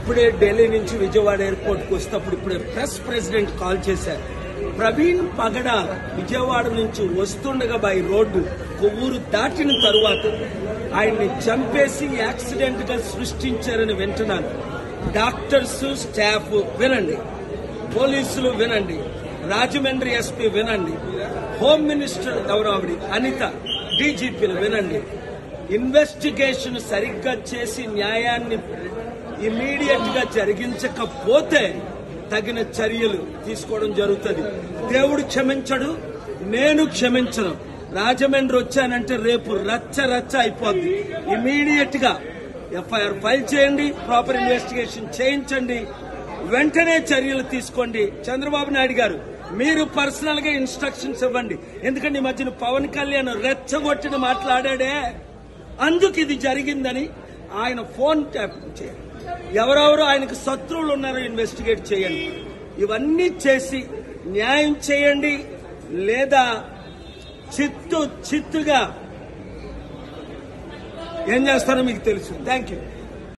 ఇప్పుడే ఢిల్లీ నుంచి విజయవాడ ఎయిర్పోర్ట్కి వస్తేప్పుడు ఇప్పుడే ప్రెస్ ప్రెసిడెంట్ కాల్ చేశారు. ప్రవీణ్ పగడాల విజయవాడ నుంచి వస్తుండగా బై రోడ్డు కొవ్వూరు దాటిన తరువాత ఆయన్ని చంపేసి యాక్సిడెంట్ గా సృష్టించారని వింటున్నాను. డాక్టర్స్, స్టాఫ్ వినండి, పోలీసులు వినండి, రాజమండ్రి ఎస్పీ వినండి, హోమ్ మినిస్టర్ గౌరవడి అనిత, డీజీపీలు వినండి. ఇన్వెస్టిగేషన్ సరిగ్గా చేసి న్యాయాన్ని ఇమీడియట్ గా జరిగించకపోతే తగిన చర్యలు తీసుకోవడం జరుగుతుంది. దేవుడు క్షమించడు, నేను క్షమించను. రాజమండ్రి వచ్చానంటే రేపు రచ్చ రచ్చ అయిపోద్ది. ఇమీడియట్ గా ఎఫ్ఐఆర్ ఫైల్ చేయండి, ప్రాపర్ ఇన్వెస్టిగేషన్ చేయించండి, వెంటనే చర్యలు తీసుకోండి. చంద్రబాబు నాయుడు గారు మీరు పర్సనల్ గా ఇన్స్ట్రక్షన్స్ ఇవ్వండి. ఎందుకంటే ఈ మధ్యన పవన్ కళ్యాణ్ రెచ్చగొట్టిన మాట్లాడాడే, అందుకు ఇది జరిగిందని ఆయన ఫోన్ ట్యాప్ చేయాలి. ఎవరెవరు ఆయనకు శత్రువులు ఉన్నారో ఇన్వెస్టిగేట్ చేయండి. ఇవన్నీ చేసి న్యాయం చేయండి, లేదా చిత్తుగా ఏం చేస్తారో మీకు తెలుసు. Thank you.